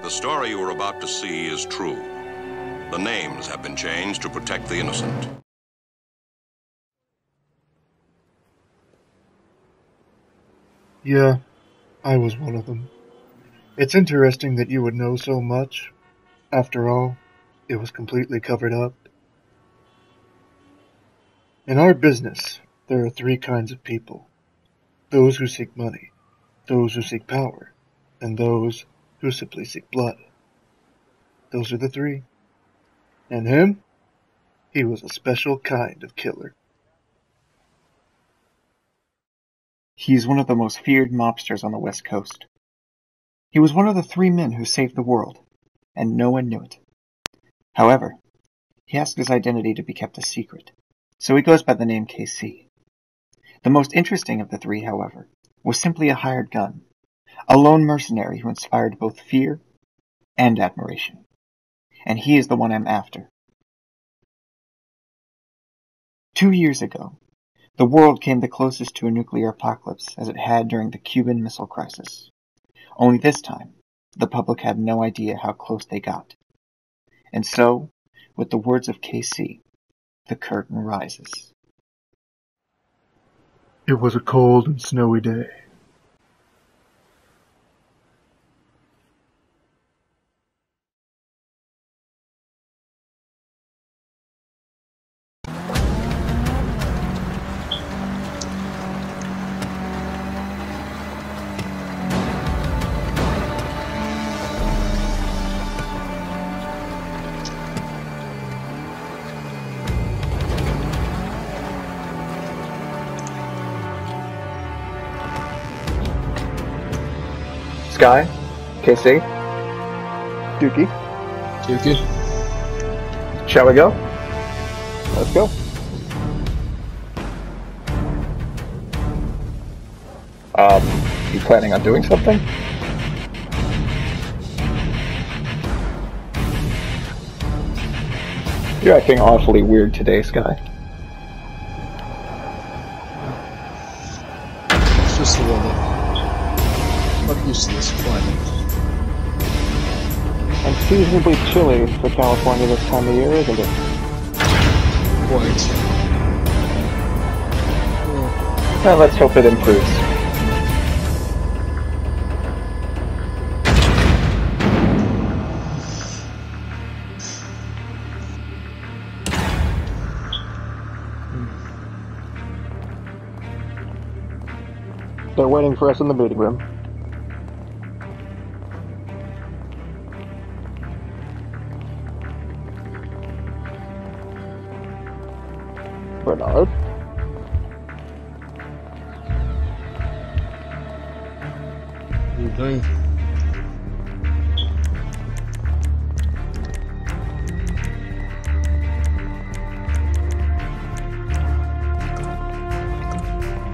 The story you are about to see is true. The names have been changed to protect the innocent. Yeah, I was one of them. It's interesting that you would know so much. After all, it was completely covered up. In our business, there are three kinds of people. Those who seek money, those who seek power, and those who simply seek blood. Those are the three. And him? He was a special kind of killer. He's one of the most feared mobsters on the West Coast. He was one of the three men who saved the world, and no one knew it. However, he asked his identity to be kept a secret, so he goes by the name KC. The most interesting of the three, however, was simply a hired gun, a lone mercenary who inspired both fear and admiration. And he is the one I'm after. 2 years ago, the world came the closest to a nuclear apocalypse as it had during the Cuban Missile Crisis. Only this time, the public had no idea how close they got. And so, with the words of KC, the curtain rises. It was a cold and snowy day. Sky, KC, Dookie, shall we go? let's go. You planning on doing something? You're acting awfully weird today, Sky. It's just a little bit. I'm not used to this climate. Unseasonably chilly for California this time of year, isn't it? Quite. Well, let's hope it improves. They're waiting for us in the meeting room. Bernard? Evening.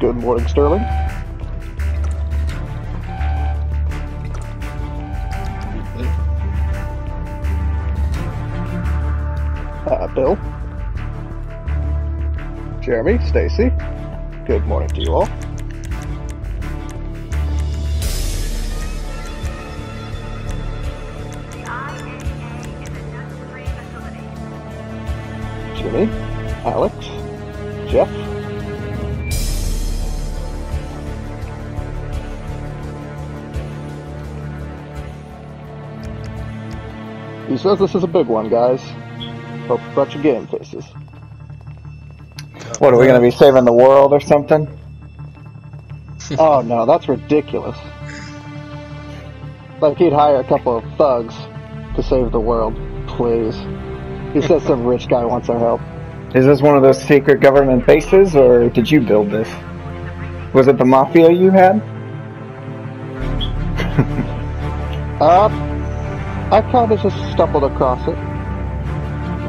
Good morning, Sterling. Bill. Jeremy, Stacy. Good morning to you all. Jimmy, Alex, Jeff. He says this is a big one, guys. Hope a bunch of game faces. What, are we going to be saving the world or something? Oh no, that's ridiculous. Like he'd hire a couple of thugs to save the world, please. He says some rich guy wants our help. Is this one of those secret government bases, or did you build this? Was it the mafia you had? I kind of just stumbled across it.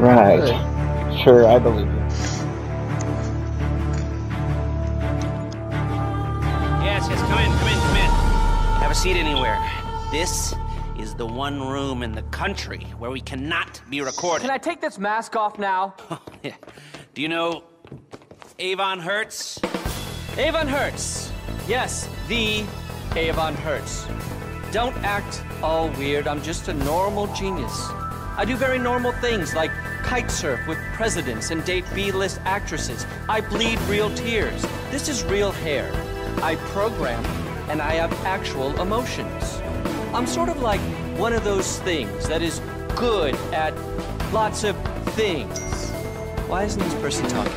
Right. Hey. Sure, I believe you. Yes, come in. Have a seat anywhere. This is the one room in the country where we cannot be recorded. Can I take this mask off now? Yeah. Do you know Avon Hertz? Avon Hertz. Yes, the Avon Hertz. don't act all weird. I'm just a normal genius. I do very normal things like kite surf with presidents and date B-list actresses. I bleed real tears. This is real hair. I program, and I have actual emotions. I'm sort of like one of those things that is good at lots of things. Why isn't this person talking?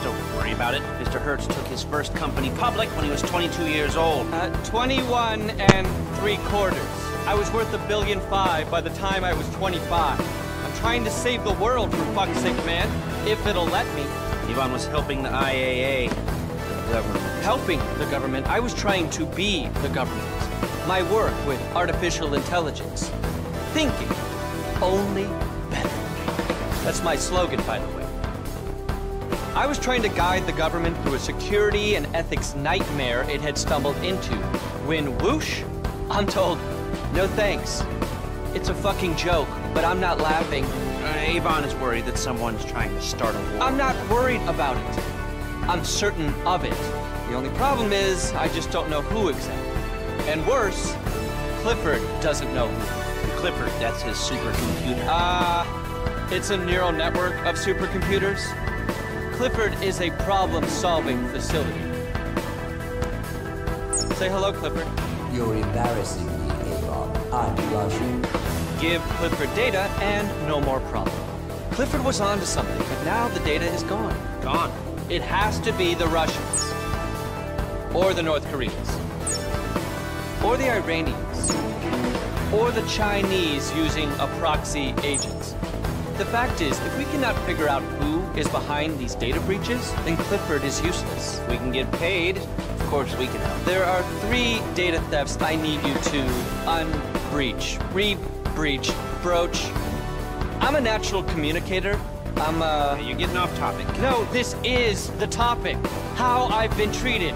Don't worry about it. Mr. Hertz took his first company public when he was 22 years old. 21 3/4. I was worth $1.5 billion by the time I was 25. I'm trying to save the world, for fuck's sake, man. If it'll let me. Ivan was helping the IAA, the government. Helping the government? I was trying to be the government. My work with artificial intelligence. Thinking. Only better. That's my slogan, by the way. I was trying to guide the government through a security and ethics nightmare it had stumbled into. When whoosh, I'm told, no thanks. It's a fucking joke, but I'm not laughing. Avon is worried that someone's trying to start a war. I'm not worried about it. I'm certain of it. The only problem is, I just don't know who exactly. And worse, Clifford doesn't know who. Clifford, that's his supercomputer. It's a neural network of supercomputers. Clifford is a problem-solving facility. Say hello, Clifford. You're embarrassing me, Avon. I'm blushing. Give Clifford data and no more problem. Clifford was onto something, but now the data is gone. Gone. It has to be the Russians. Or the North Koreans. Or the Iranians. Or the Chinese using a proxy agent. The fact is, if we cannot figure out who is behind these data breaches, then Clifford is useless. We can get paid. Of course we can help. There are 3 data thefts I need you to unbreach, re-breach, broach. I'm a natural communicator. You're getting off topic. No, this is the topic. How I've been treated.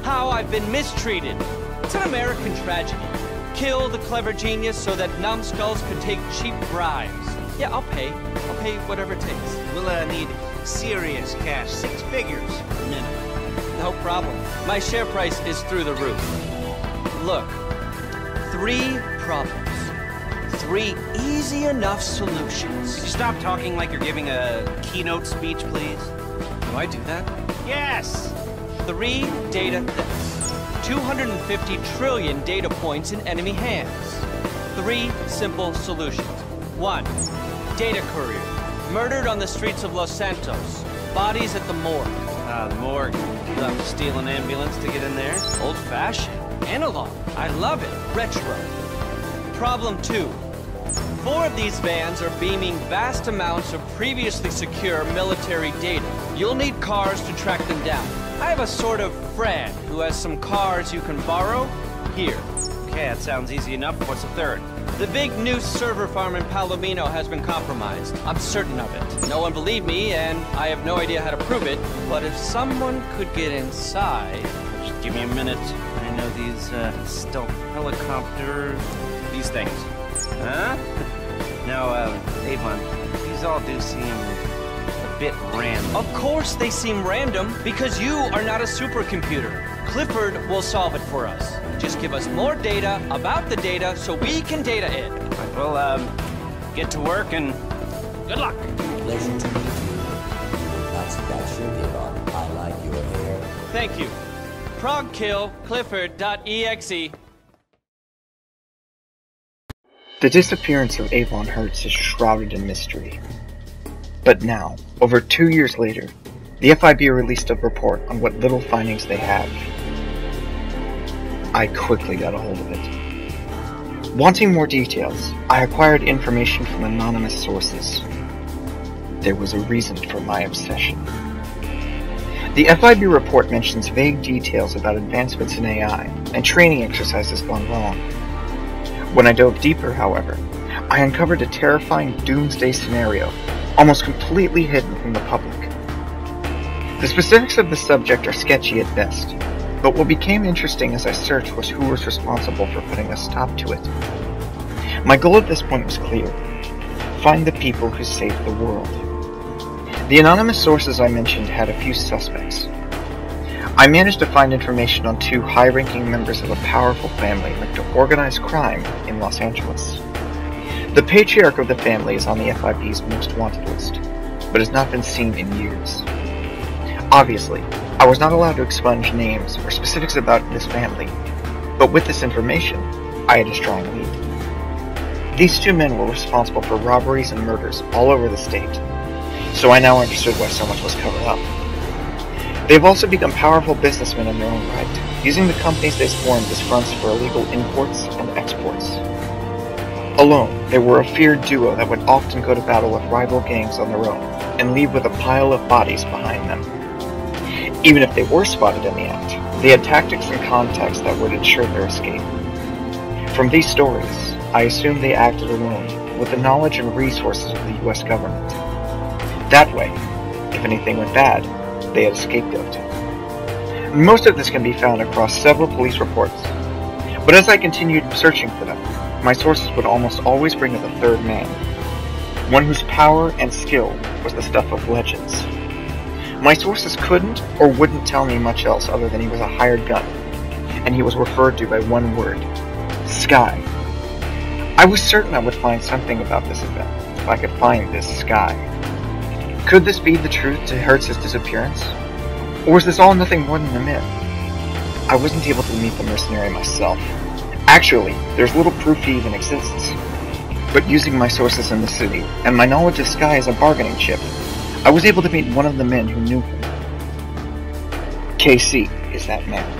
How I've been mistreated. It's an American tragedy. Kill the clever genius so that numbskulls could take cheap bribes. Yeah, I'll pay. I'll pay whatever it takes. We'll need serious cash, 6 figures minimum. No problem. My share price is through the roof. Look, 3 problems. 3 easy enough solutions. Could you stop talking like you're giving a keynote speech, please? Do I do that? Yes! 3 data thefts. 250 trillion data points in enemy hands. 3 simple solutions. 1. Data courier. Murdered on the streets of Los Santos. Bodies at the morgue. The morgue. You'll have to steal an ambulance to get in there. Old-fashioned. Analog. I love it. Retro. Problem 2. 4 of these vans are beaming vast amounts of previously secure military data. You'll need cars to track them down. I have a sort of friend who has some cars you can borrow. Here. Okay, that sounds easy enough. What's the 3rd? The big new server farm in Palomino has been compromised. I'm certain of it. No one believed me, and I have no idea how to prove it. But if someone could get inside... Just give me a minute. I know these, stealth helicopters... These things. Huh? No, Avon, these all do seem a bit random. Of course they seem random, because you are not a supercomputer. Clifford will solve it for us. Just give us more data about the data so we can data it. Right, well, get to work and good luck. Pleasure to meet you. Not scratch your head on. I like your hair. Thank you. Progkill Clifford.exe. The disappearance of Avon Hertz is shrouded in mystery. But now, over 2 years later, the FIB released a report on what little findings they have. I quickly got a hold of it. Wanting more details, I acquired information from anonymous sources. There was a reason for my obsession. The FIB report mentions vague details about advancements in AI and training exercises gone wrong. When I dove deeper, however, I uncovered a terrifying doomsday scenario, almost completely hidden from the public. The specifics of the subject are sketchy at best, but what became interesting as I searched was who was responsible for putting a stop to it. My goal at this point was clear: find the people who saved the world. The anonymous sources I mentioned had a few suspects. I managed to find information on 2 high-ranking members of a powerful family linked to organized crime in Los Angeles. The patriarch of the family is on the FIB's most wanted list, but has not been seen in years. Obviously, I was not allowed to expunge names or specifics about this family, but with this information, I had a strong lead. These 2 men were responsible for robberies and murders all over the state, so I now understood why so much was covered up. They have also become powerful businessmen in their own right, using the companies they formed as fronts for illegal imports and exports. Alone, they were a feared duo that would often go to battle with rival gangs on their own, and leave with a pile of bodies behind them. Even if they were spotted in the act, they had tactics and contacts that would ensure their escape. From these stories, I assumed they acted alone, with the knowledge and resources of the US government. That way, if anything went bad, they had a scapegoat. Most of this can be found across several police reports, but as I continued searching for them, my sources would almost always bring up a 3rd man, one whose power and skill was the stuff of legends. My sources couldn't or wouldn't tell me much else other than he was a hired gun, and he was referred to by one word: Sky. I was certain I would find something about this event if I could find this Sky. Could this be the truth to Hertz's disappearance? Or was this all nothing more than a myth? I wasn't able to meet the mercenary myself. Actually, there's little proof he even exists. But using my sources in the city, and my knowledge of Sky as a bargaining chip, I was able to meet one of the men who knew him. KC is that man.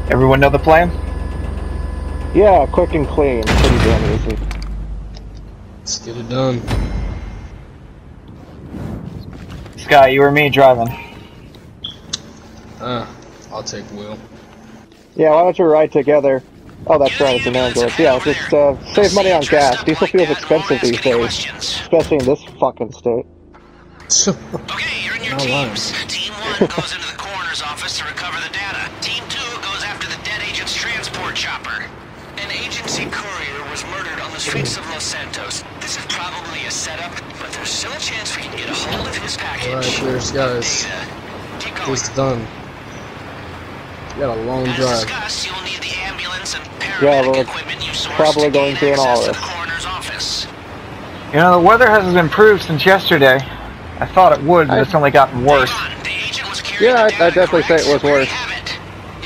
Everyone know the plan? Yeah, quick and clean. Pretty damn easy. Let's get it done. Sky, you or me driving? I'll take Will. Yeah, why don't you ride together? Oh, that's right, it's an ambulance. Yeah, just save money on gas. Diesel feels expensive these days, especially in this fucking state. Okay, you're in your teams. Team 1 goes into the coroner's office to recover the data. Team 2 goes after the dead agent's transport chopper. An agency courier was murdered on the streets of Los Santos. This is probably a setup, but there's still a chance we can get a hold of his package. Alright, there's guys. It's done. You got a long drive. Discussed, you'll need the ambulance and Yeah, paramedic we're equipment you sourced probably to going gain through all access to this. the coroner's office. You know, the weather hasn't improved since yesterday. I thought it would, but it's only gotten worse. Yeah, I'd definitely say it was worse.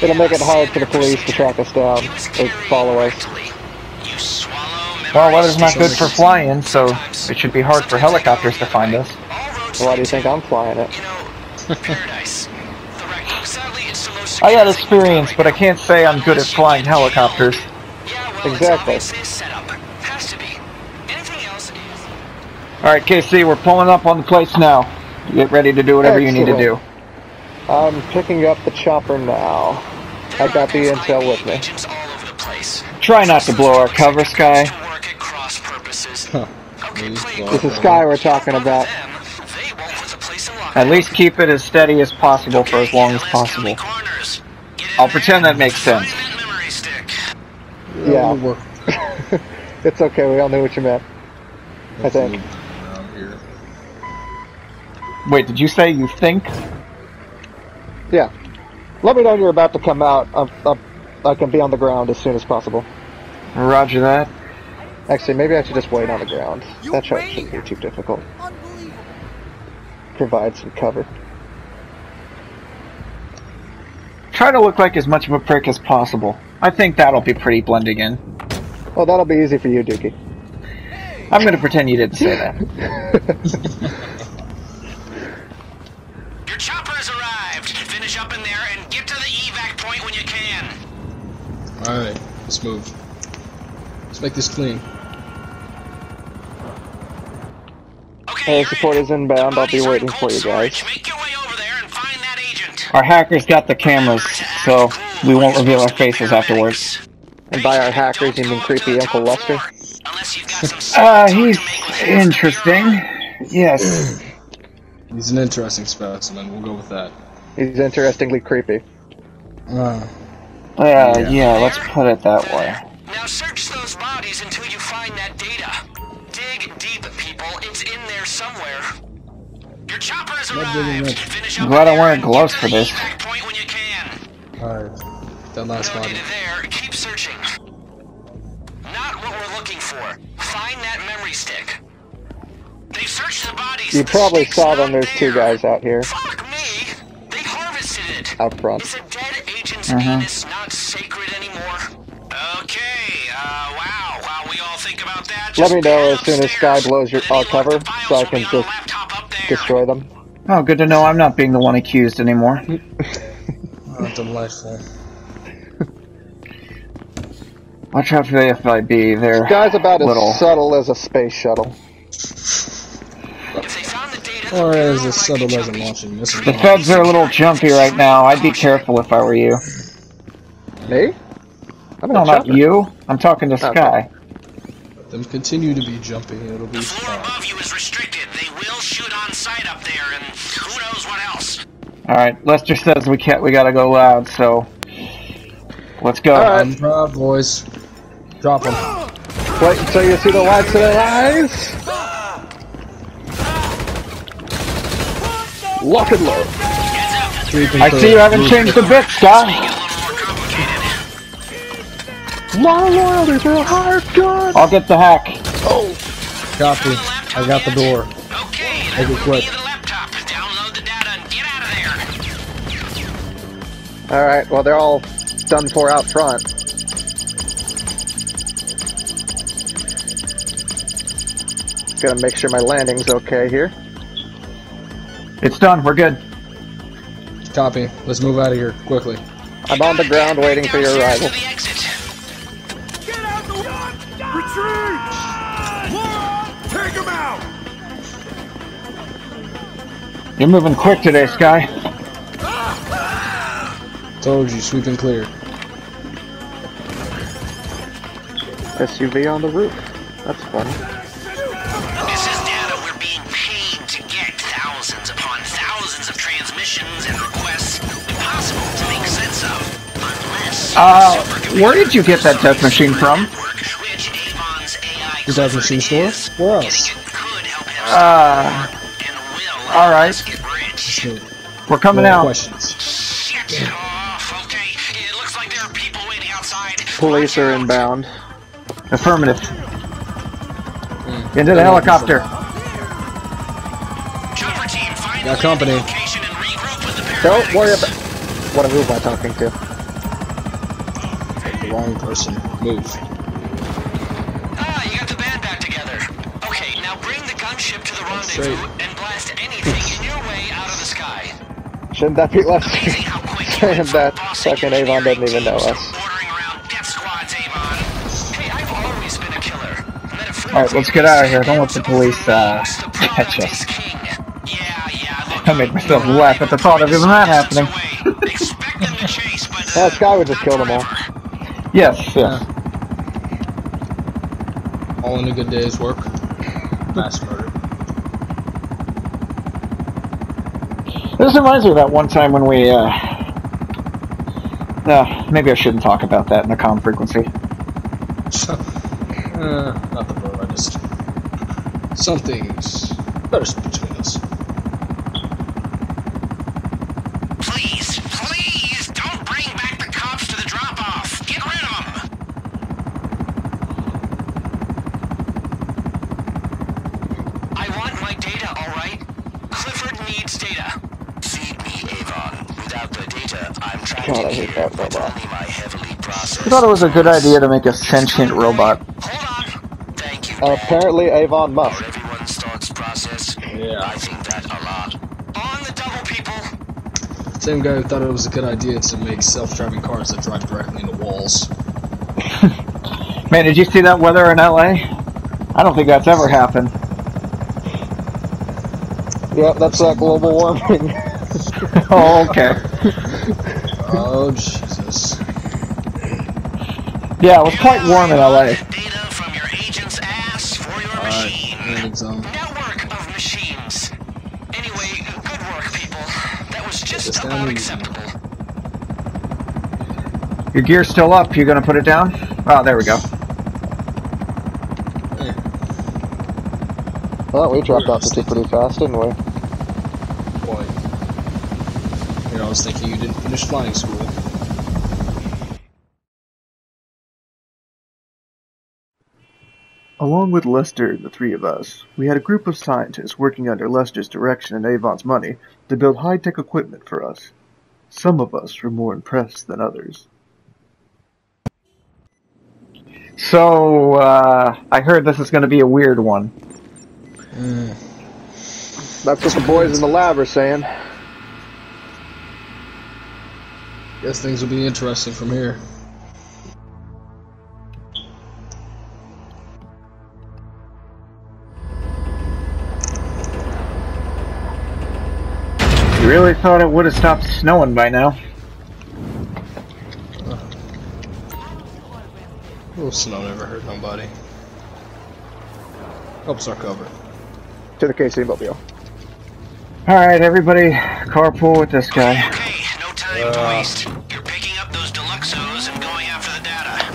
It'll make it hard for the police to track us down or follow us. Well, weather's not good for flying, so it should be hard for helicopters to find us. Why do you think I'm flying it? I got experience, but I can't say I'm good at flying helicopters. Exactly. Alright, KC, we're pulling up on the place now. Get ready to do whatever you need to do. I'm picking up the chopper now. I got the intel with me. Try not to blow our cover, Sky. This is Sky we're talking about. At least keep it as steady as possible for as long as possible. I'll pretend that makes sense. Yeah. It's okay, we all knew what you meant. I think. Wait, did you say you think? Yeah. Let me know when you're about to come out. I can be on the ground as soon as possible. Roger that. Actually, maybe I should just wait on the ground. That shouldn't be too difficult. Provide some cover. Try to look like as much of a prick as possible. I think that'll be pretty blending in. Well, that'll be easy for you, Dookie. I'm gonna pretend you didn't say that. Your chopper has arrived. Finish up in there and get to the evac point point when you can. Alright, let's move. Let's make this clean. Hey, support is inbound. I'll be waiting for you guys. Make your way over there and find that agent. Our hackers got the cameras, so we won't reveal our faces afterwards. And by our hackers, you mean creepy Uncle Lester? He's interesting. Yes. He's an interesting specimen, we'll go with that. He's interestingly creepy. Yeah, let's put it that way. Now search those bodies until you find that data. Dig deep, people. It's in there somewhere. Your chopper has arrived. Finish I'm up glad I'm there wearing and gloves get for to the this. evac point when you can. Alright, that last body. Located there. Keep searching. Not what we're looking for. Find that memory stick. They searched the bodies. You probably The saw stick's them. not There's two there. guys out here. Fuck me. They harvested it. Out front. Is a dead agent's anus not sacred anymore? Okay, wow. While we all think about that, Let me just know head as soon as upstairs. Sky blows our The cover, files so I will can be on just the laptop up there. destroy them. Oh, good to know I'm not being the one accused anymore. Oh, delightful. Watch out for the FIB, they're Sky's about little. as subtle as a space shuttle. If they found the data, Or the as payload subtle might be as a jumpy. launching missile. The feds are a little jumpy right now. I'd be careful if I were you. Me? I'm No, not you. I'm talking to Sky. Let them continue to be jumpy, it'll be The floor fine. above you is restricted. They will shoot on sight up there, and who knows what else. Alright, Lester says we gotta go loud, so let's go. I'm proud, boys. Drop them. Wait until you see the whites of their eyes. Lock and load. I see you haven't changed a bit, Sky. My loyalty to a hard gun. I'll get the hack. Oh, Copy. I got the door. Okay, Make it quick. the laptop. Download the data and get out of there. all right. Well, they're all done for out front. Gotta make sure my landing's okay here. It's done, we're good. Copy. Let's move out of here, quickly. I'm on the ground waiting for your Downstairs arrival. to the exit. You're moving quick today, Sky. Told you, sweep and clear. SUV on the roof. That's funny. This is data we're being paid to get. Thousands upon thousands of transmissions and requests. Impossible to make sense of. Unless Where did you get that death machine from? which Avon's AI The death machine store? Where else? could help him and will alright. get rich. We're coming More out. questions. Shit. Oh, okay. It looks like there are people waiting outside. Police are inbound. Affirmative. Into the helicopter. Chopper team, find Got the company. location and regroup with the Don't paramedics. worry about. Who am I talking to? The wrong person. Move. Ah, you got the band back together. Okay, now bring the gunship to the rendezvous Straight. and blast anything in your way out of the sky. Shouldn't that be less Amazing how quick you saying went from that bossing fucking Avon doesn't even know engineering us? teams to ordering around death squads, Avon. Hey, I've always been a killer. Alright, let's get out of here. Don't let the police, catch us. I made myself laugh at the thought of even that happening. That Sky would just kill them all. Yes, yes. All in a good day's work. Mass murder. This reminds me of that one time when we, maybe I shouldn't talk about that in the comm frequency. Not the vote, I just... Something's better between us. Please, don't bring back the cops to the drop-off. Get rid of them. I want my data, all right? Clifford needs data. Feed me, Avon. Without the data, I'm trapped God, I in hate here that with robot. only my heavily processed... I thought it was a good idea to make a sentient robot. Hold on. Thank you, Apparently, Avon must. everyone's thoughts process. Yeah. I think that a lot. On the double, people. Same guy who thought it was a good idea to make self-driving cars that drive directly into walls. Man, did you see that weather in LA? I don't think that's ever happened. Yeah, that's global warming. Oh, okay. Oh, Jesus. Yeah, it was quite warm in LA. Data from your agent's ass for your machine. Network of machines. Anyway, good work, people. That was just about acceptable. Your gear's still up. You gonna put it down? Oh, there we go. Well, we dropped off the two pretty fast, didn't we? Boy. You know, I was thinking you didn't finish flying school. Along with Lester and the three of us, we had a group of scientists working under Lester's direction and Avon's money to build high-tech equipment for us. Some of us were more impressed than others. So, I heard this is gonna be a weird one. That's what the boys in the lab are saying. Guess things will be interesting from here. You really thought it would have stopped snowing by now? Oh, snow never hurt nobody. Helps our cover. To the KC Mobile. Alright, everybody, carpool with this guy. Okay, no time to waste. You're picking up those Deluxos and going after the data.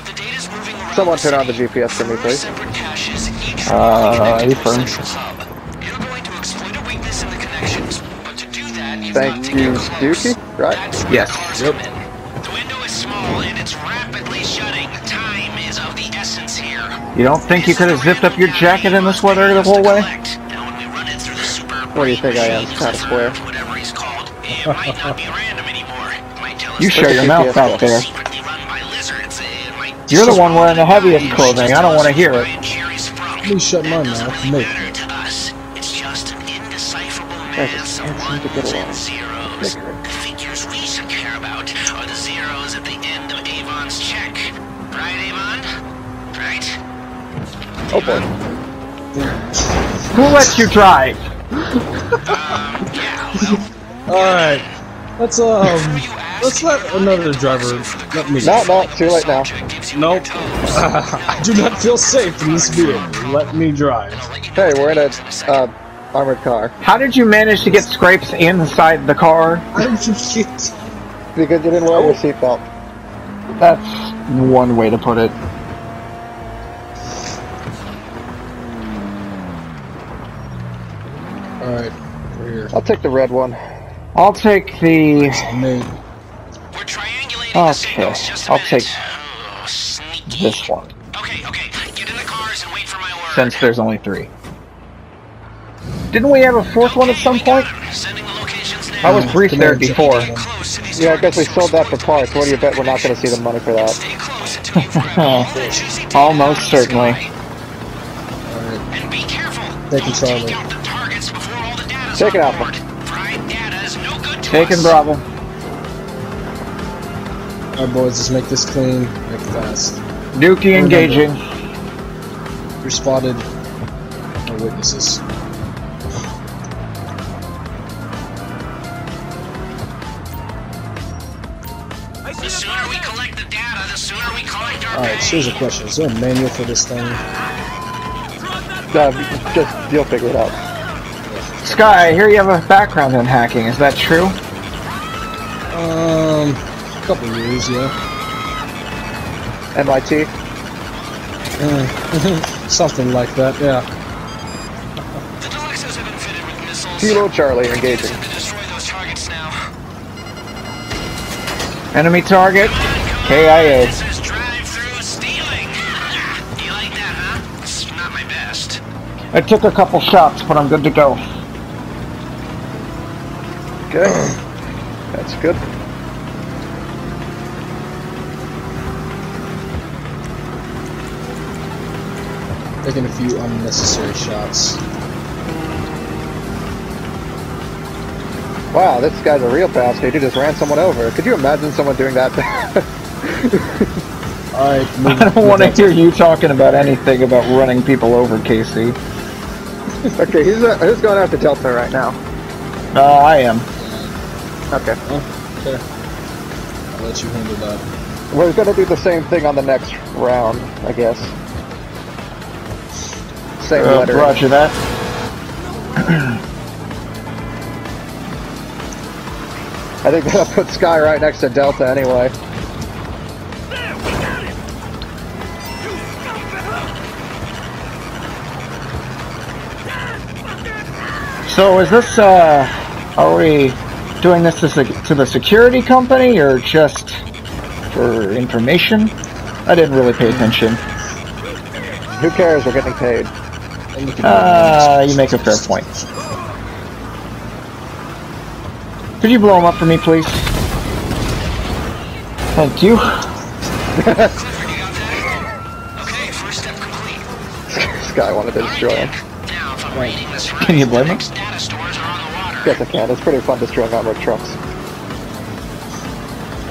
The data's moving around. Someone turn on the GPS for me, please. Separate caches, each affirm. central hub. You're going to exploit a weakness in the connections, but to do that, you've Thank got to you, get close. Dookie. Right? That's where Yes. the cars Yep. come in. The window is small and it's rapidly shutting. Time is of the essence here. You don't think you could have zipped up your jacket in this weather the whole way? Now, when we run it through the super What do you think I am? Kind of square. whatever he's called, it might not be random anymore. It might tell us You shut your mouth out there. secretly run by lizards. It might You're the one wearing the heaviest clothing. I don't want to hear it. Please shut my mouth. Make matter to us. It's just an indecipherable Guys, mass it of can't seem to get ones along. and zeros. The figures we should care about are the zeros at the end of Avon's check. Right, Avon? Right? Oh boy. Who lets you drive? Yeah, well, Alright. Let's let another driver let me. No, too late now. Nope. I do not feel safe in this vehicle. Let me drive. Hey, we're in a armored car. How did you manage to get scrapes inside the car? Because you didn't wear your seatbelt. That's one way to put it. Alright, we're here. I'll take the red one. I'll take the... Nate. we're triangulating the signals. Just a I'll minute. take Oh, sneaky. this one, Okay, get in the cars and wait for my word. since there's only 3. Didn't we have a 4th one at some point? Sending the locations now. I was briefed there before. Close to these Yeah, I guess we targets. sold that for parts. What do you bet we're not going to see the money for that? Stay close until you grab all the juicy data Almost on each certainly. side. And be careful. Taking Don't Charlie. take out the targets before all the data's Taking on Alpha. board. Fried data is no good to Taking us. Bravo. Alright, boys, let's make this clean. Make it fast. Dookie engaging. You're spotted. No witnesses. The sooner we collect the data, the sooner we collect our Alright, pay. so here's a question. Is there a manual for this thing? Just, you'll figure it out. Sky, I hear you have a background in hacking. Is that true? A couple years, yeah. MIT? Something like that, yeah. The Deluxos have been fitted with missiles. Kilo Charlie engaging. To destroy those targets now. Enemy target. KIA. This is drive-through stealing. You like that, huh? It's not my best. I took a couple shots, but I'm good to go. Okay. That's good. Taking a few unnecessary shots. Wow, this guy's a real bastard. He just ran someone over. Could you imagine someone doing that? Alright, I don't want to hear you talking about anything about running people over, Casey. Okay, who's going after Delta right now? I am. Okay. Oh, okay. I'll let you handle that. We're gonna do the same thing on the next round, I guess. Same letter. Roger that. I think that'll put Sky right next to Delta anyway. So is this, are we doing this to the security company, or just for information? I didn't really pay attention. Who cares? We're getting paid. You make a fair point. Could you blow him up for me, please? Thank you. Okay, first step complete. Sky wanted to destroy him. Now, if I'm reading this right, Can you blame the him? next data stores are on the water. Yes, I can. It's pretty fun destroying armored trucks.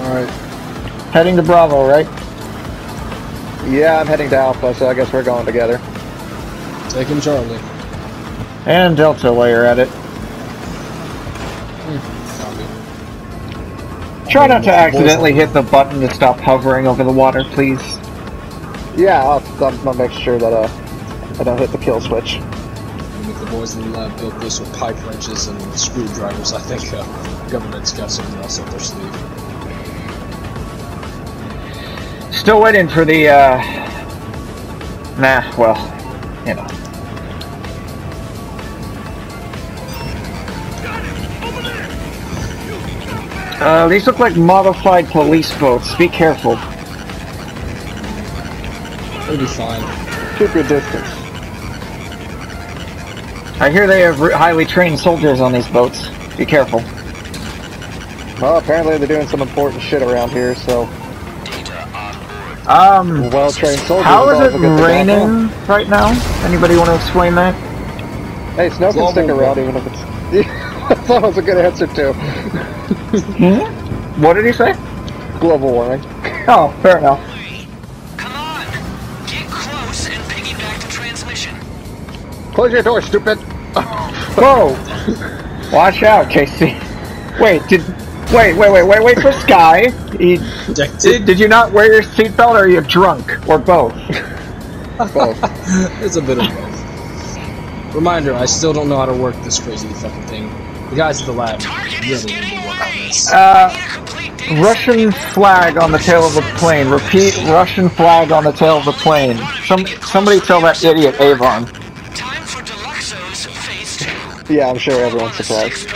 Alright. Heading to Bravo, right? Yeah, I'm heading to Alpha, so I guess we're going together. Taking Charlie. And Delta while you're at it. Try not to accidentally hit the button to stop hovering over the water, please. Yeah, I'll make sure that I don't hit the kill switch. If the boys in the lab built this with pipe wrenches and screwdrivers, I think the government's got something else up their sleeve. Still waiting for the, nah, well, you know. These look like modified police boats. Be careful. It'll be fine. Keep your distance. I hear they have highly trained soldiers on these boats. Be careful. Well, apparently they're doing some important shit around here, so... well-trained soldiers. How is always it a good thing to have. raining right now? Anybody want to explain that? Hey, snow can stick around even if it's... That was a good answer, too. What did he say? Global warming. Oh, fair enough. Come on! Get close and piggyback to transmission. Close your door, stupid! Whoa! Watch out, Casey. Wait for Sky. Did you not wear your seatbelt, or are you drunk? Or both? Both. It's a bit of both. Reminder, I still don't know how to work this crazy fucking thing. The guys at the lab really need to work on this. Russian flag on the tail of the plane. Repeat, Russian flag on the tail of the plane. Somebody tell that idiot Avon. Time for Deluxo's phase 2. Yeah, I'm sure everyone's surprised.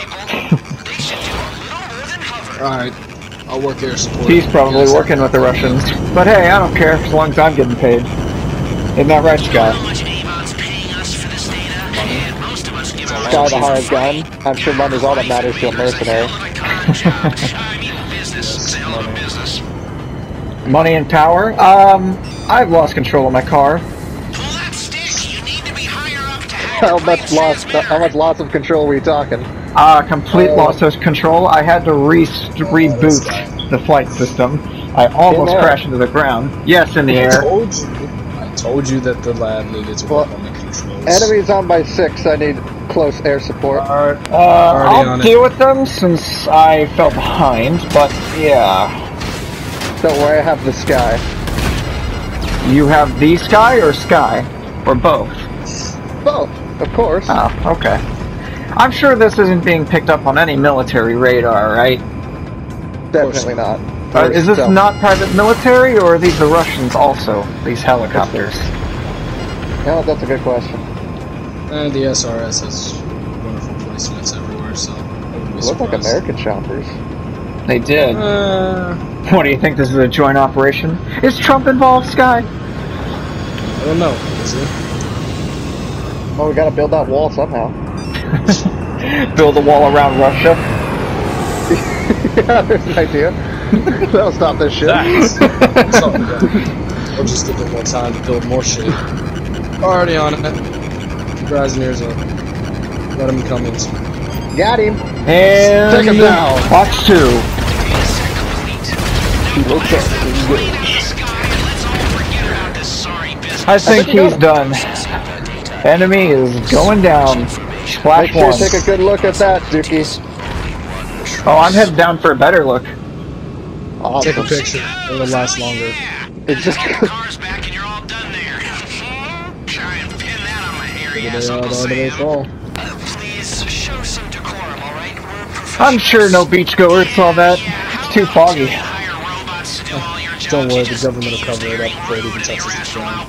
Alright, I'll work air support. He's probably working with the Russians. But hey, I don't care as long as I'm getting paid. Isn't that right, Scott? Sky the hired gun. I'm sure money's all that matters to a mercenary. Money and power? I've lost control of my car. How much loss of control are we talking? Complete loss of control. I had to reboot the flight system. I almost crashed into the ground. Yes, in the air. I told you that the lab needed to work on the controls. Enemies on by 6. I need close air support. I'll deal with them since I fell behind, but yeah. Don't worry, I have the Sky. You have the Sky or Sky? Or both? Both, of course. Oh, okay. I'm sure this isn't being picked up on any military radar, right? Definitely not. Is this not private military, or are these the Russians also? These helicopters? Yeah, that's a good question. And the SRS has wonderful placements everywhere, so I wouldn't be They look like surprised. American choppers. They did. What do you think? This is a joint operation? Is Trump involved, Sky? I don't know. Is it? Well, we gotta build that wall somehow. Build a wall around Russia? Yeah, there's an idea. That'll stop this shit. We'll just give them more time to build more shit. Already on it. Keep your eyes and ears up. Let them come in. Got him. And Take him down. box 2. I think he's done. Enemy is going down. Splash Make sure 1. you take a good look at that, Dookie. Oh, I'm heading down for a better look. Awesome. Take a picture. It'll last longer. It's just Car's back and you're all done there. Try and pin that on my hairy ass, Uncle They Sam. fall. Please show some decorum, all right? I'm sure no beachgoers saw that. It's too foggy. Don't worry, the government will cover it up before it even touches the ground.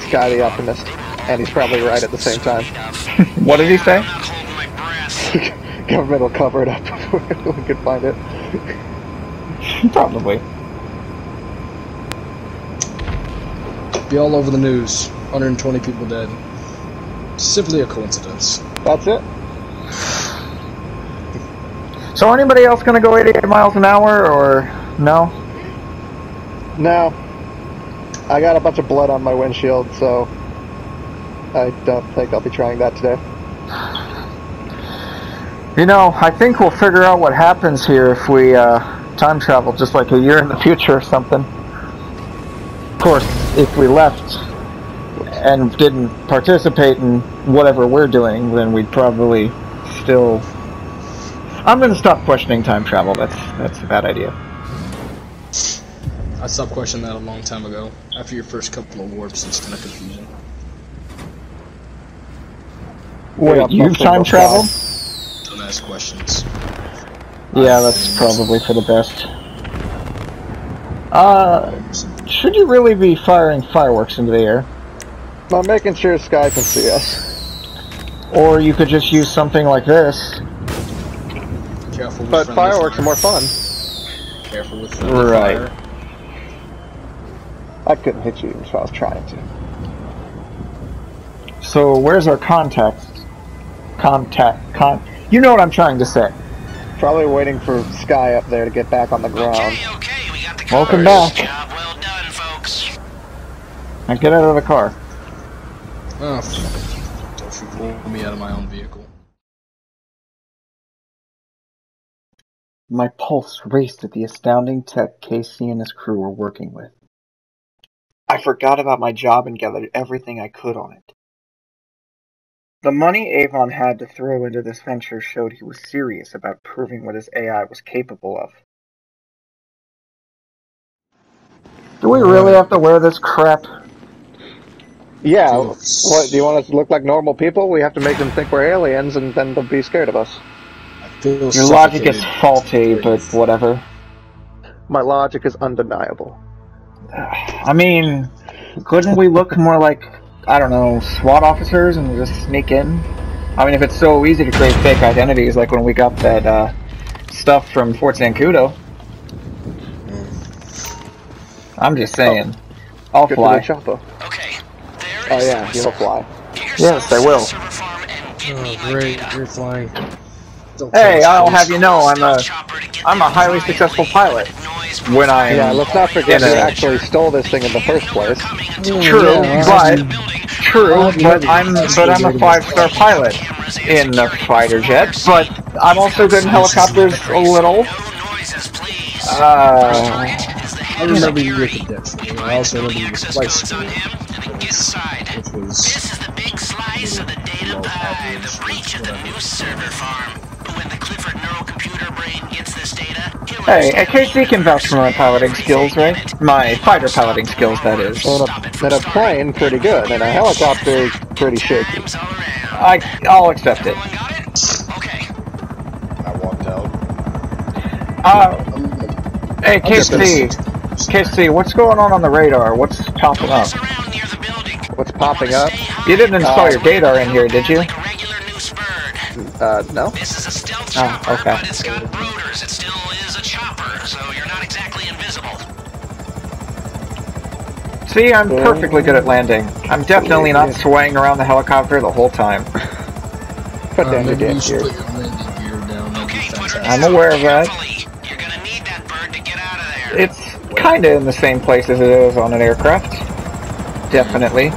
Sky the Optimist. And he's probably right at the same time. What did he say? Government will cover it up before we can find it. Probably. Be all over the news. 120 people dead. Simply a coincidence. That's it. So anybody else gonna go 88 miles an hour, or no? No. I got a bunch of blood on my windshield, so I don't think I'll be trying that today. You know, I think we'll figure out what happens here if we time travel just like a year in the future or something. Of course, if we left and didn't participate in whatever we're doing, then we'd probably still... I'm gonna stop questioning time travel. That's a bad idea. I stopped questioning that a long time ago. After your first couple of warps, it's kind of confusing. Wait, you've time traveled? Don't ask questions. Yeah, that's probably for the best. Should you really be firing fireworks into the air? I'm making sure Sky can see us. Or you could just use something like this. Careful with But friendly fireworks fire. are more fun. Careful with friendly Right. fire. I couldn't hit you if I was trying to. So where's our contact? You know what I'm trying to say. Probably waiting for Sky up there to get back on the ground. Okay, we got the Welcome cars. back. Job well done, folks. Now get out of the car. Oh, fuck. Don't you pull me out of my own vehicle. My pulse raced at the astounding tech Casey and his crew were working with. I forgot about my job and gathered everything I could on it. The money Avon had to throw into this venture showed he was serious about proving what his AI was capable of. Do we really have to wear this crap? Yeah, what, do you want us to look like normal people? We have to make them think we're aliens and then they'll be scared of us. Your logic is faulty, but whatever. My logic is undeniable. I mean, couldn't we look more like, I don't know, SWAT officers and just sneak in? I mean, if it's so easy to create fake identities, like when we got that stuff from Fort Zancudo. I'm just saying. I'll Good fly. for the chopper. Okay, Oh yeah, you'll fly. Yes, I will. Oh, great. You're flying. Don't Hey, touch I'll this. have you know, I'm a highly successful pilot. When I'm Yeah, let's not forget in you a- actually stole this thing in the first place. True, but I'm a 5-star pilot in a fighter jet. But I'm also good in helicopters a little. I remember you were cadets. I also remember you were flight school, which was the big slice of the data pie, the reach of the new server farm. When the Clifford neural computer brain gets this data, Hey, KC can vouch for my piloting skills, right? My fighter piloting skills, that is. And a plane, pretty good, and a helicopter, pretty shaky. I'll accept it. I walked out. Hey, KC, what's going on the radar? What's popping up? What's popping up? You didn't install your gator in here, did you? No. This is a stealth Oh, chopper, okay. but it's got rotors. It still is a chopper, so you're not exactly invisible. See, I'm perfectly good at landing. I'm definitely not swaying around the helicopter the whole time. Put down your maybe damn you should gear. put your landing gear down. That'd be fantastic. I'm aware of that. It's kinda in the same place as it is on an aircraft. Definitely.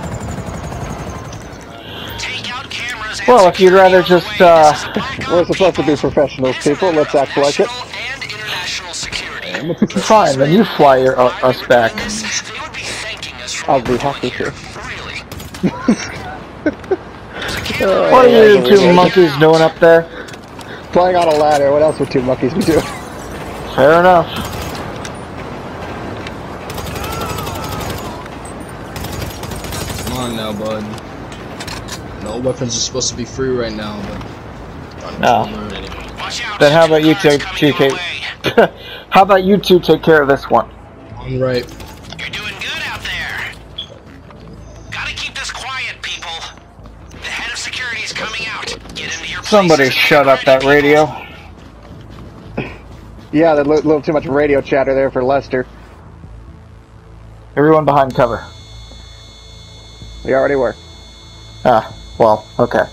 Take out cameras Well, if you'd rather just, we're supposed to be professionals, people. Let's act like it. Fine, then you fly us back. I'll be happy to. What are you two monkeys doing up there? Flying on a ladder. What else would two monkeys be doing? Fair enough. Come on now, bud. No weapons are supposed to be free right now, but... No. Then how about you take how about you two take care of this one? On right. You're doing good out there. Gotta keep this quiet, people. The head of security is coming out. Get into your Somebody shut up that radio. Yeah, there's a little too much radio chatter there for Lester. Everyone behind cover. We already were. Ah, well, okay.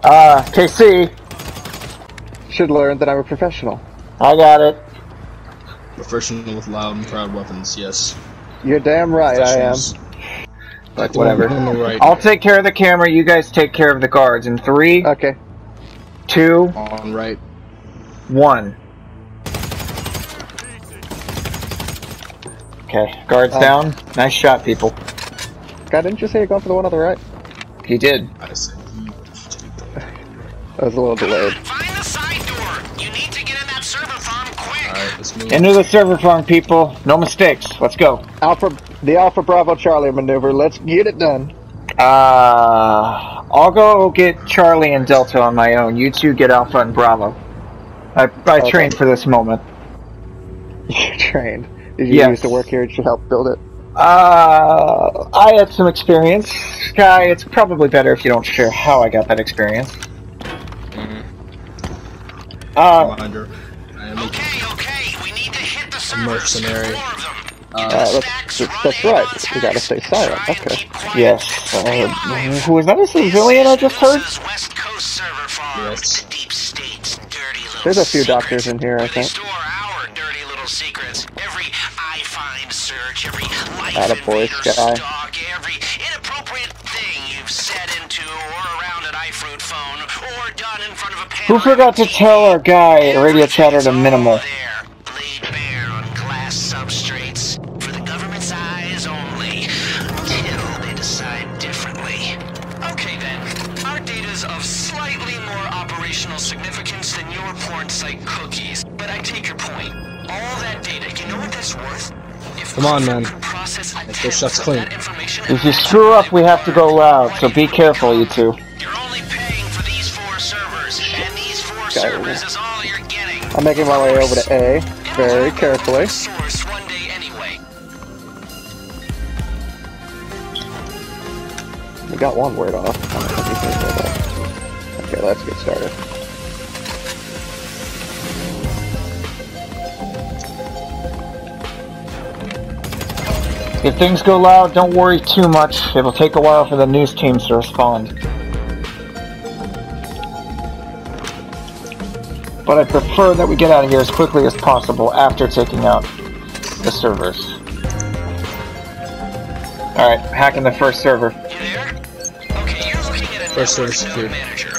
KC. Should learn that I'm a professional. I got it. Professional with loud and proud weapons, yes. You're damn right I am. But whatever. Right. I'll take care of the camera, you guys take care of the guards. In 3, Okay. 2, On right. 1. Okay, guards down. Nice shot, people. God, didn't you say you're going for the one on the right? He did. I said you. That was a little delayed. Find the side door. You need to get in that server farm quick. Alright, let's move. Into the server farm, people. No mistakes. Let's go. The Alpha Bravo Charlie maneuver. Let's get it done. I'll go get Charlie and Delta on my own. You two get Alpha and Bravo. I trained for this moment. You trained. Did you Yes. used to work here to help build it? I had some experience. Sky, it's probably better if you don't share how I got that experience. Commander. I am Okay. We need to hit the a servers. mercenary. That's right. You gotta stay silent. Okay. Yes. Who was that? A civilian I just heard? West Coast server farm. Yes. Deep state's dirty little There's a few secrets. doctors in here, I They think. store our dirty little secrets. Every I find search, every life Attaboy, invader Sky. stalk, every inappropriate thing you've said into or around an iFruit phone or done in front of a panel. Who forgot to tell our guy radio chatter to minimal? There, laid bare on glass substrates for the government's eyes only, until they decide differently. Okay then, our data's of slightly more operational significance than your porn site cookies, but I take your point. All that data, you know what that's worth? If Come on, man. could process a Make those tenth shots of clean. that information If you screw up, we have to go loud, so be careful, you two. You're only paying for these 4 servers, and these 4 servers is all you're getting. I'm making my way over to A, very carefully. Source one day anyway. We got one word off. Okay, let's get started. If things go loud, don't worry too much. It'll take a while for the news teams to respond. But I prefer that we get out of here as quickly as possible after taking out the servers. Alright, hacking the first server. You there? Okay, you're looking at a First network service node secured. manager.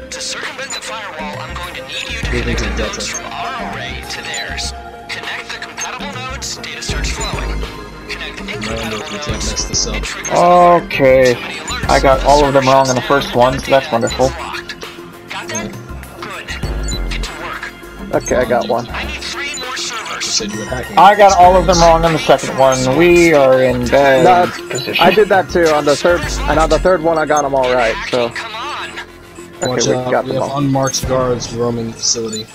To circumvent the firewall, I'm going to need you to Moving connect to the Delta. nodes from our array to theirs. Connect the compatible nodes, data search flowing. Connect incompatible We can't nodes, mess this up. it triggers Okay, I got all of them wrong in the first one, so that's wonderful. Got that? Good. Get to work. Okay, I got one. I need 3 more You servers. said you were hacking. I got all of them wrong on the second one. We are in bad No, position. I did that too on the third, and on the third one I got them all right. So Come on. Watch okay, we out, got we them have all unmarked guards roaming the facility.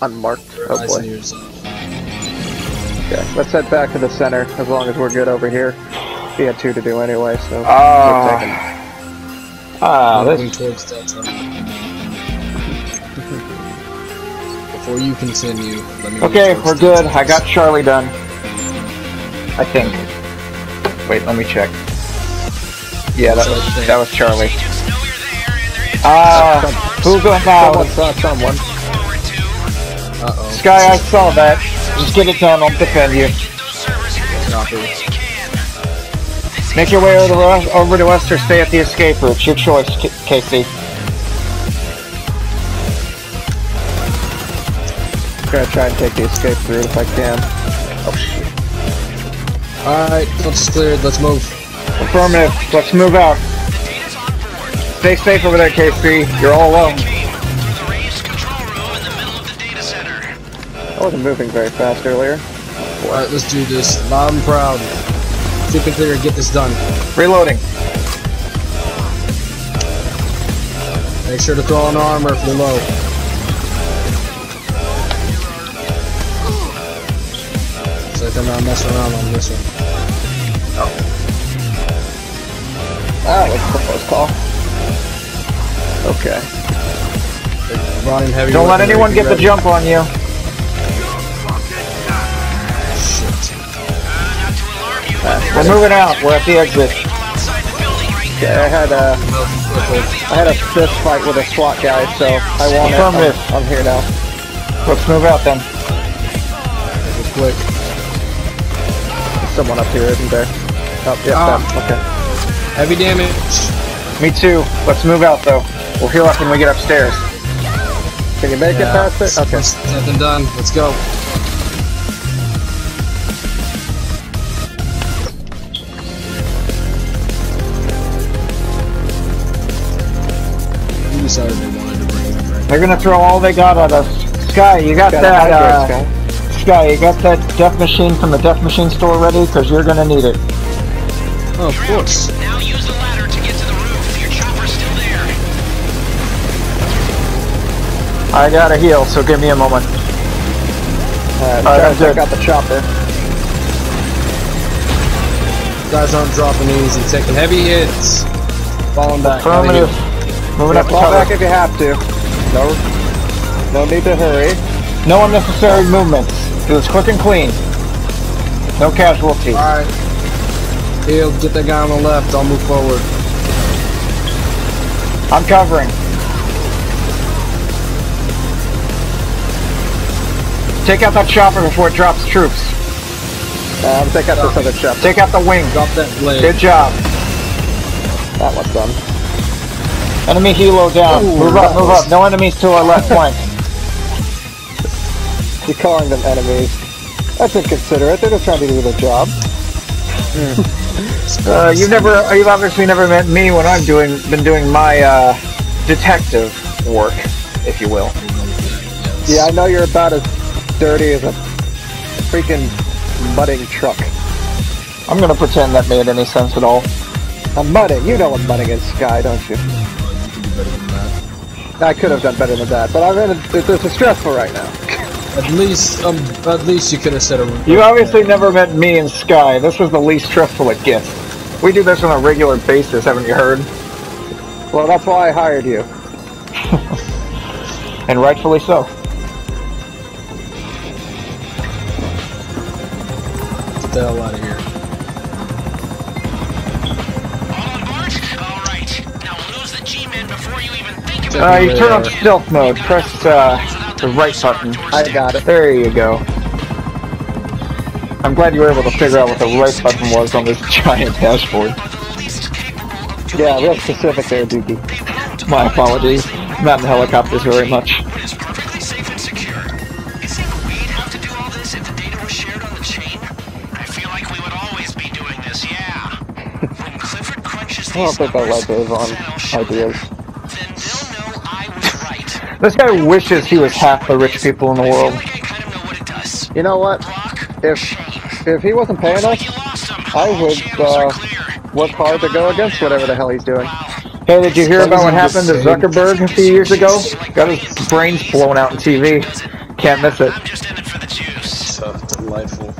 unmarked. Oh Eyes and boy. ears up. Okay, let's head back to the center as long as we're good over here. We had 2 to do anyway, so Moving this. towards Delta. Before you continue, let me Okay, move we're towards good. Delta. I got Charlie done. I think. Wait, let me check. Yeah, that was Charlie. Agents know you're there and they're Who's going now? someone. forward to. Uh-oh. Sky, I saw that. Just get it done, I'll defend you. Those servers hacked as Copy. quickly as you can. This Make your way over to us or stay at the escape route. It's your choice, Casey. I'm gonna try and take the escape route if I can. Oh shit. Alright, looks cleared. Let's move. Affirmative. Let's move out. Stay safe over there, Casey. You're all alone. I wasn't moving very fast earlier. Alright, let's do this. Loud and proud. Keep it clear and get this done. Reloading. Make sure to throw on armor if you're low. Looks like they're not messing around on this one. That was a close call. Okay. Running heavy. Don't let anyone get the jump on you. We're moving out. We're at the exit. Okay, I had a fist fight with a SWAT guy, so I won it. I'm here now. Let's move out then. Just quick. There's someone up here, isn't there? Oh, yeah, okay. Heavy damage. Me too. Let's move out though. We'll heal up when we get upstairs. Can you make it past it? Okay. Nothing done. Let's go. Decided they wanted to bring it right. They're gonna throw all they got at us. Sky, you got that? Sky, you got that death machine from the death machine store ready? Because you're gonna need it. Oh, of course. Now use the ladder to get to the roof. Your chopper's still there. I gotta heal, so give me a moment. Alright, I got the chopper. Guys aren't dropping easy, taking heavy hits. Falling back. Affirmative. Moving up to fall cover. back if you have to. No need to hurry. No unnecessary movements. Do this quick and clean. No casualties. Alright. Heal, get that guy on the left. I'll move forward. I'm covering. Take out that chopper before it drops troops. I'm taking out this other chopper. Take out the wing. Drop that blade. Good job. That one's done. Enemy helo down. Ooh, move up, move up. No enemies to our left flank. You're calling them enemies. That's inconsiderate. They're just trying to do their job. You've obviously never met me when I've been doing my detective work, if you will. Yeah, I know you're about as dirty as a freaking mudding truck. I'm gonna pretend that made any sense at all. A mudding, you know what mudding is, Sky, don't you? I could have done better than that, but it's stressful right now. At least you could have said a. You obviously never met me and Sky. This was the least stressful it gets. We do this on a regular basis, haven't you heard? Well, that's why I hired you. And rightfully so. Get the hell out of here. You turn on stealth mode. Press the right button. I got it. There you go. I'm glad you were able to figure out what the right button was on this giant dashboard. Yeah, real specific there, Dookie. My apologies. I'm not in helicopters very much. I don't think I like Avon ideas. This guy wishes he was half the rich people in the world. You know what? If he wasn't paying us, I would work hard to go against whatever the hell he's doing. Hey, did you hear about what happened to Zuckerberg a few years ago? Got his brains blown out on TV. Can't miss it. So delightful.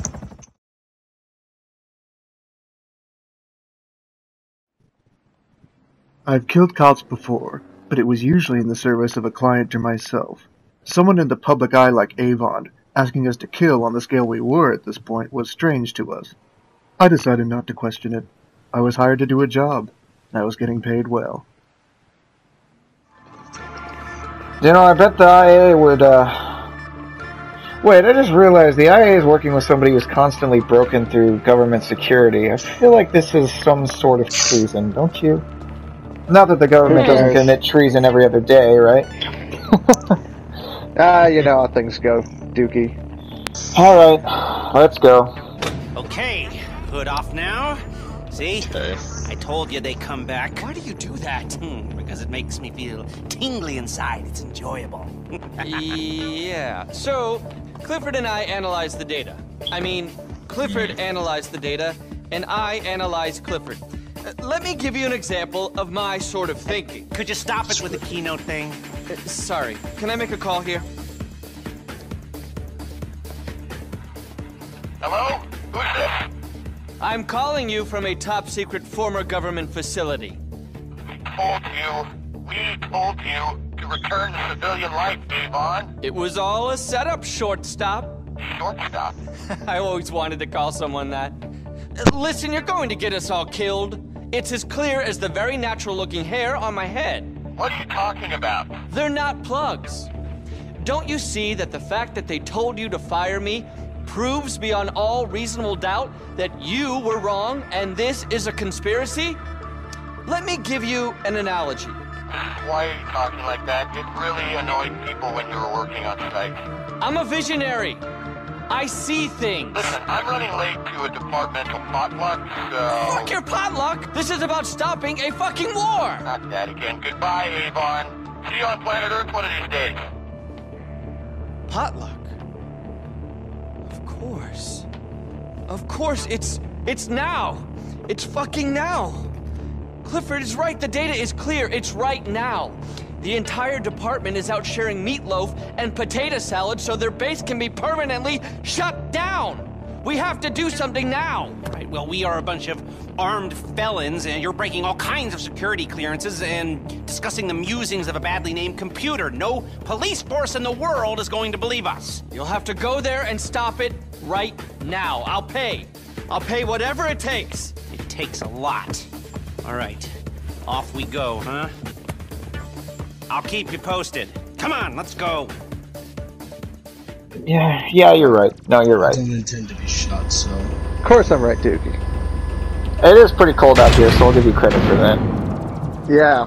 I've killed cops before, but it was usually in the service of a client or myself. Someone in the public eye like Avon, asking us to kill on the scale we were at this point, was strange to us. I decided not to question it. I was hired to do a job, and I was getting paid well. You know, I bet the IA would Wait, I just realized the IA is working with somebody who's constantly broken through government security. I feel like this is some sort of treason, don't you? Not that the government doesn't commit treason every other day, right? You know how things go, Dookie. Alright, let's go. Okay, hood off now. See? I told you they come back. Why do you do that? Because it makes me feel tingly inside. It's enjoyable. Yeah. So, Clifford and I analyzed the data. I mean, Clifford analyzed the data, and I analyzed Clifford. Let me give you an example of my sort of thinking. Could you stop it with the keynote thing? Sorry, can I make a call here? Hello? Who's this? I'm calling you from a top-secret former government facility. We told you to return to civilian life, Avon. It was all a setup, shortstop. Shortstop? I always wanted to call someone that. Listen, you're going to get us all killed. It's as clear as the very natural-looking hair on my head. What are you talking about? They're not plugs. Don't you see that the fact that they told you to fire me proves beyond all reasonable doubt that you were wrong and this is a conspiracy? Let me give you an analogy. Why are you talking like that? It really annoyed people when you were working on site. I'm a visionary. I see things. Listen, I'm running late to a departmental potluck, so... Fuck your potluck! This is about stopping a fucking war! Not that again. Goodbye, Avon. See you on planet Earth one of these days. Potluck? Of course, it's now. It's fucking now. Clifford is right, the data is clear, it's right now. The entire department is out sharing meatloaf and potato salad so their base can be permanently shut down. We have to do something now. Right, well, we are a bunch of armed felons, and you're breaking all kinds of security clearances and discussing the musings of a badly named computer. No police force in the world is going to believe us. You'll have to go there and stop it right now. I'll pay. I'll pay whatever it takes. It takes a lot. All right, off we go, huh? I'll keep you posted. Come on, let's go. Yeah, you're right. No, you're right. I don't intend to be shot, so... Of course I'm right, Dookie. It is pretty cold out here, so I'll give you credit for that. Yeah.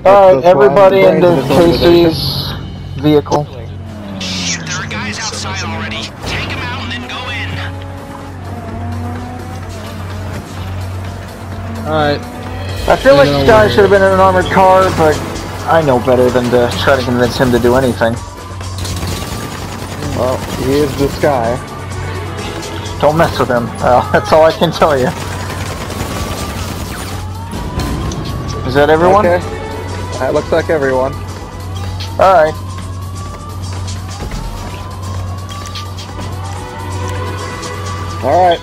Alright, everybody into Casey's vehicle. There are guys outside already. Take them out and then go in. Alright. I feel like this guy should have been in an armored car, but I know better than to try to convince him to do anything. Well, he is this guy. Don't mess with him. That's all I can tell you. Is that everyone? Okay. That looks like everyone. Alright. Alright.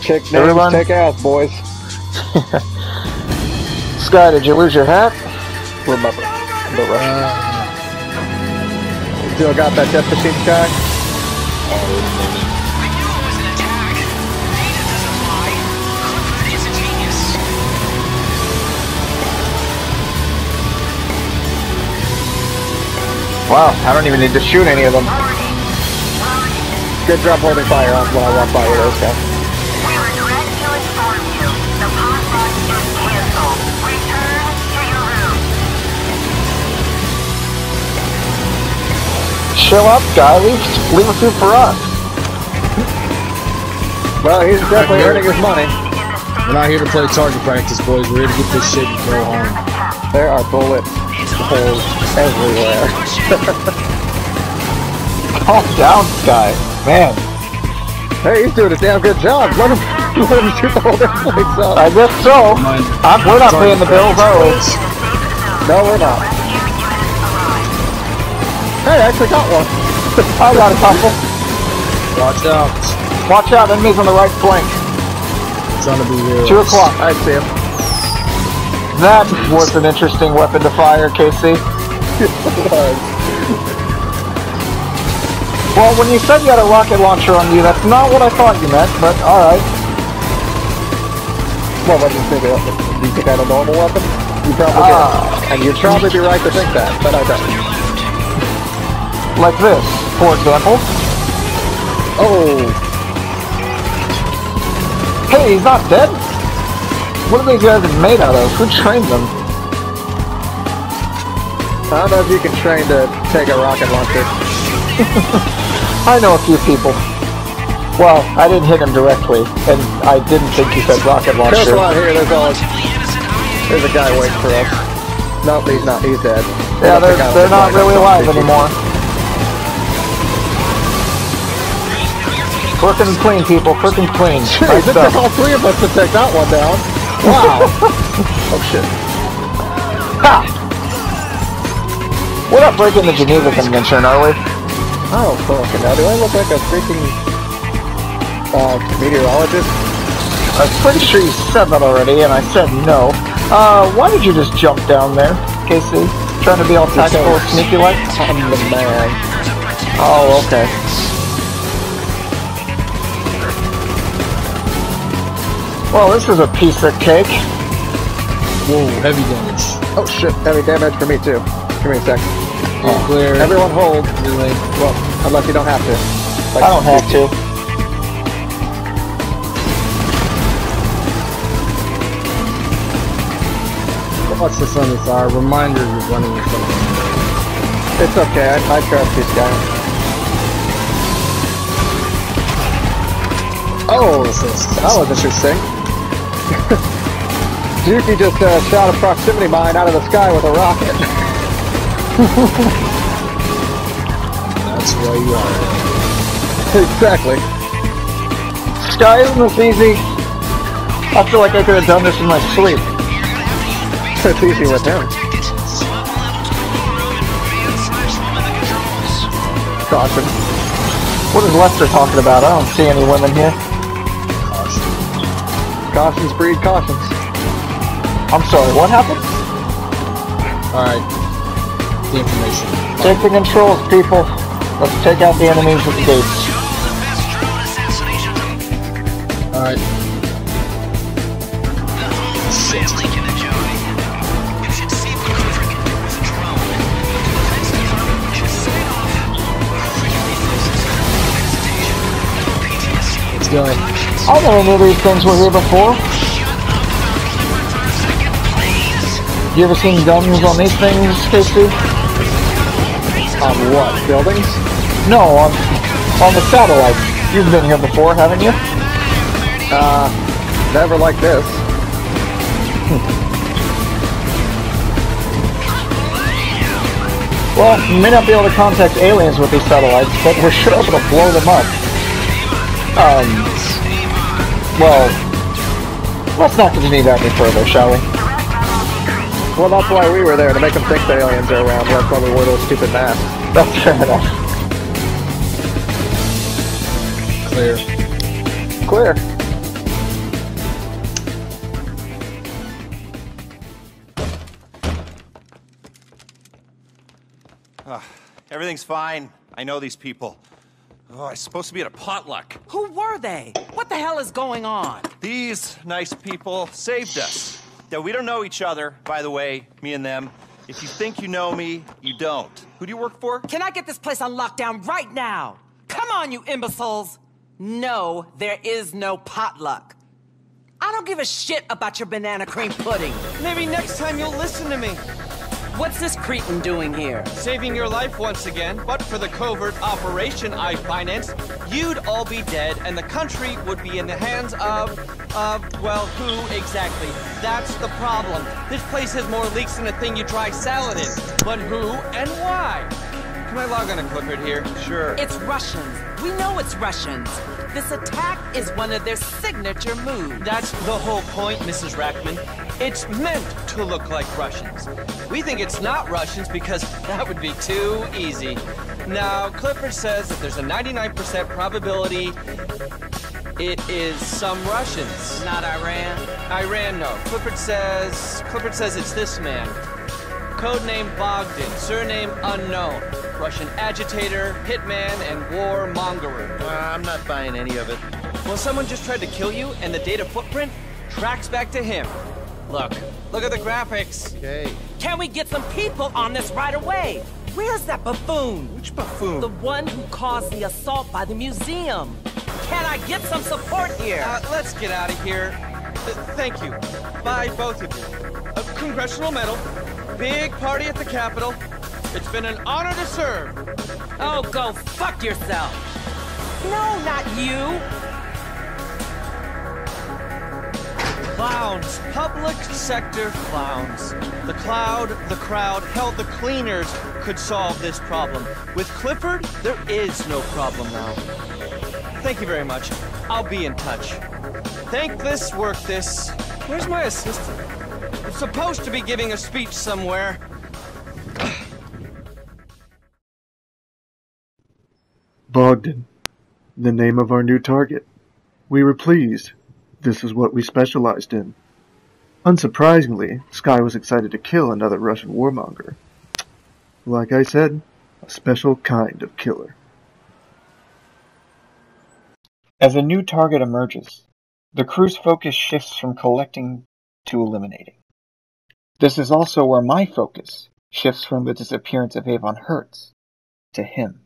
Kick names, Everyone? take ass, boys. Sky, did you lose your hat? Remember. Still got that death machine, Sky? I knew it was an attack. Data doesn't lie. Clifford is a genius. Wow, I don't even need to shoot any of them. Good job holding fire on when I walk by with those guys. We regret to inform you, the potluck is canceled. Return to your room. Chill up, guy. Leave a few for us. Well, he's definitely earning his money. We're not here to play target practice, boys. We're here to get this shit and go home. There are bullet holes everywhere. Calm down, Sky. Man. Hey, he's doing a damn good job. Let him shoot the whole damn place up. I guess so. We're not paying the bills, are we? No, we're not. Hey, I actually got one. I got a couple. Watch out. Watch out, enemies on the right flank. Trying to be real. 2 o'clock. I see him. That was an interesting weapon to fire, Casey. Well, when you said you had a rocket launcher on you, that's not what I thought you meant, but alright. Well, what do you think? Do you think I had a normal weapon? You probably did. And you'd probably be right to think that, but I don't. Like this, for example. Oh! Hey, he's not dead? What are these guys made out of? Who trained them? I don't know if you can train to take a rocket launcher. I know a few people. Well, I didn't hit him directly, and I didn't think he said rocket launcher. Careful out here, there's a guy waiting for us. Nope, he's not, he's dead. Yeah, they're not really alive anymore. Quick and clean, people, quick and clean. Jeez, it took all three of us to take that one down. Wow. Oh shit. Ha! We're not breaking the Geneva Convention, are we? Oh, fucking hell. Do I look like a freaking meteorologist? I'm pretty sure you said that already, and I said no. Why did you just jump down there, Casey? Trying to be all tactical and sneaky like? I'm the man. Oh, okay. Well, this is a piece of cake. Whoa, heavy damage. Oh shit, heavy damage for me too. Give me a sec. Oh, clear. Everyone hold. Really? Well, unless you don't have to. Like, I don't have to. Watch the friendly fire. Reminder you're running in front of me. It's okay, I trust this guy. Oh, that was interesting. Juki just shot a proximity mine out of the sky with a rocket. That's where you are. Exactly. Sky, isn't this easy? I feel like I could have done this in my sleep. It's easy with him. Caution. What is Lester talking about? I don't see any women here. Cautions breed cautions. I'm sorry, what happened? Alright. The information. Take the controls, people. Let's take out the enemies at the gates. Alright. Let's go. I never knew these things were here before. You ever seen guns on these things, Casey? On what? Buildings? No, on the satellites. You've been here before, haven't you? Never like this. Well, you may not be able to contact aliens with these satellites, but we're sure able to blow them up. Well, let's not continue that any further, shall we? Well, that's why we were there, to make them think the aliens are around. That's why we wore those stupid masks. That's fair enough. Clear. Clear. Everything's fine. I know these people. Oh, I'm supposed to be at a potluck. Who were they? What the hell is going on? These nice people saved us. Now, we don't know each other, by the way, me and them. If you think you know me, you don't. Who do you work for? Can I get this place on lockdown right now? Come on, you imbeciles! No, there is no potluck. I don't give a shit about your banana cream pudding. Maybe next time you'll listen to me. What's this cretin doing here? Saving your life once again, but for the covert operation I financed, you'd all be dead and the country would be in the hands of, well, who exactly? That's the problem. This place has more leaks than a thing you dry salad in. But who and why? Can I log on a Clifford here? Sure. It's Russians. We know it's Russians. This attack is one of their signature moves. That's the whole point, Mrs. Rackman. It's meant to look like Russians. We think it's not Russians because that would be too easy. Now, Clifford says that there's a 99% probability it is some Russians. Not Iran? Iran, no. Clifford says it's this man. Codename Bogdan, surname unknown. Russian agitator, hitman, and warmongerer. I'm not buying any of it. Well, someone just tried to kill you, and the data footprint tracks back to him. Look at the graphics. Okay. Can we get some people on this right away? Where's that buffoon? Which buffoon? The one who caused the assault by the museum. Can I get some support here? Let's get out of here. Thank you. Bye, both of you. Congressional medal. Big party at the Capitol. It's been an honor to serve. Oh, go fuck yourself. No, not you. Clowns. Public sector clowns. The crowd, hell, the cleaners could solve this problem. With Clifford, there is no problem now. Thank you very much. I'll be in touch. Thank this, work this. Where's my assistant? I'm supposed to be giving a speech somewhere. Bogdan, the name of our new target. We were pleased. This is what we specialized in. Unsurprisingly, Sky was excited to kill another Russian warmonger. Like I said, a special kind of killer. As a new target emerges, the crew's focus shifts from collecting to eliminating. This is also where my focus shifts from the disappearance of Avon Hertz to him.